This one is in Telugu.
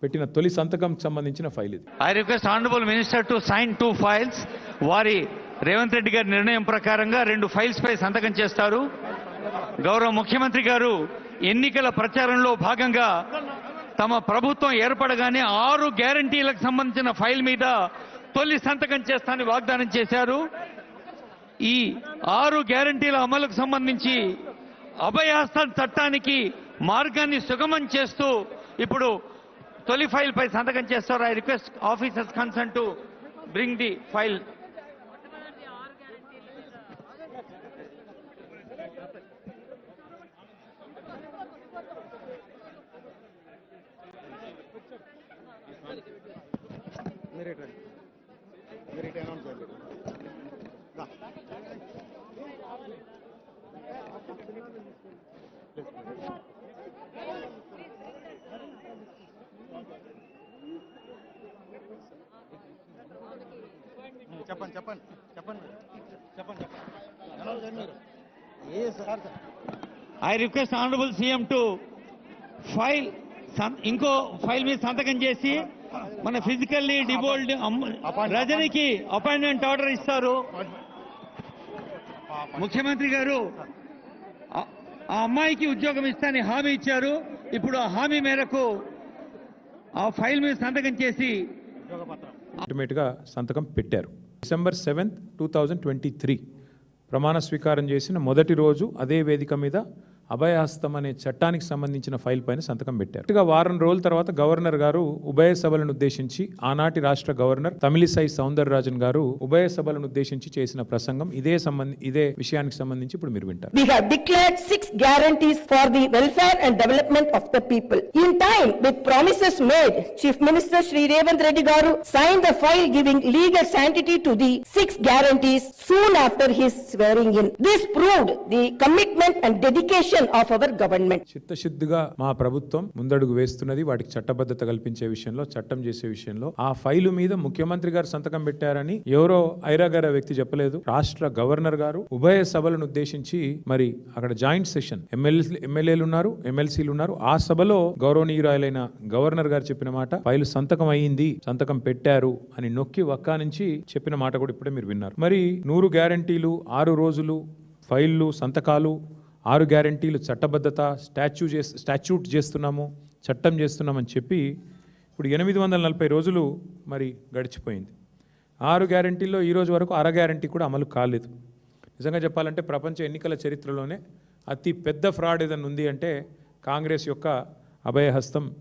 పెట్టిన తొలి సంతకంకి సంబంధించిన ఫైల్ ఇది. I request honourable minister to sign 2 files. వారి రేవంత్ రెడ్డి గారి నిర్ణయం ప్రకారంగా 2 ఫైల్స్ పై సంతకం చేస్తారు. గౌరవ ముఖ్యమంత్రి గారు ఎన్నికల ప్రచారంలో భాగంగా తమ ప్రభుత్వం ఏర్పడగానే 6 గ్యారంటీలకు సంబంధించిన ఫైల్ మీద తొలి సంతకం చేస్తానని వాగ్దానం చేశారు. ఈ 6 గ్యారంటీల అమలుకు సంబంధించి అభయహస్తం చట్టానికి మార్గాన్ని సుగమం చేస్తూ ఇప్పుడు తొలి ఫైల్ పై సంతకం చేస్తారు. I request officers concern to bring the file. I request honourable CM to file ఇంకో ఫైల్ మీద సంతకం చేసి మన ఫిజికల్లీ డిబోల్డ్ రజనికి అపాయింట్మెంట్ ఆర్డర్ ఇస్తారు. ముఖ్యమంత్రి గారు ఆ అమ్మాయికి ఉద్యోగం ఇస్తానని హామీ ఇచ్చారు. ఇప్పుడు ఆ హామీ మేరకు ఆ ఫైల్ మీద సంతకం చేసి అల్టిమేట్గా సంతకం పెట్టారు. December 7th, 2023 ప్రమాణ స్వీకారం చేసిన మొదటి రోజు అదే వేదిక మీద అభయహస్తం అనే చట్టానికి సంబంధించిన ఫైల్ పైన సంతకం పెట్టారు. వారం రోజుల తర్వాత గవర్నర్ గారు ఉభయ సభలను ఉద్దేశించి ఆనాటి రాష్ట్ర గవర్నర్ తమిళిసై సౌందరరాజన్ గారు ఉభయ సభలను ఉద్దేశించి చేసిన ప్రసంగం ఇదే విషయానికి సంబంధించి ఇప్పుడు మీరు వింటారు. We have declared 6 guarantees for the welfare and development of the people. In time, with promises made, Chief Minister Shri Revanth Reddy garu signed the file giving legal sanctity to the 6 guarantees soon after his swearing in. This proved the commitment and dedication of our government. చిత్తశుద్ధిగా మా ప్రభుత్వం ముందడుగు వేస్తున్నది. వాటికి చట్టబద్ధత కల్పించే విషయంలో, చట్టం చేసే విషయంలో. ఆ ఫైలు మీద ముఖ్యమంత్రి గారు సంతకం పెట్టారని ఎవరో ఐరాగార వ్యక్తి చెప్పలేదు. రాష్ట్ర గవర్నర్ గారు ఉభయ సభలను ఉద్దేశించి మరి అక్కడ జాయింట్ సెషన్ ఎమ్మెల్యేలు ఉన్నారు, ఎమ్మెల్సీలు ఉన్నారు. ఆ సభలో గౌరవనీయురాలైన గవర్నర్ గారు చెప్పిన మాట ఫైలు సంతకం అయ్యింది, సంతకం పెట్టారు అని నొక్కి వక్కా నుంచి చెప్పిన మాట కూడా ఇప్పుడే మీరు విన్నారు. మరి 100 గ్యారంటీలు, 6 రోజులు, ఫైళ్లు, సంతకాలు, 6 గ్యారంటీలు, చట్టబద్ధత, స్టాచ్యూట్ చేస్తున్నాము, చట్టం చేస్తున్నామని చెప్పి ఇప్పుడు 840 రోజులు మరి గడిచిపోయింది. 6 గ్యారంటీల్లో ఈ రోజు వరకు అర గ్యారంటీ కూడా అమలు కాలేదు. నిజంగా చెప్పాలంటే ప్రపంచ ఎన్నికల చరిత్రలోనే అతి పెద్ద ఫ్రాడ్ ఏదైనా ఉంది అంటే కాంగ్రెస్ యొక్క అభయహస్తం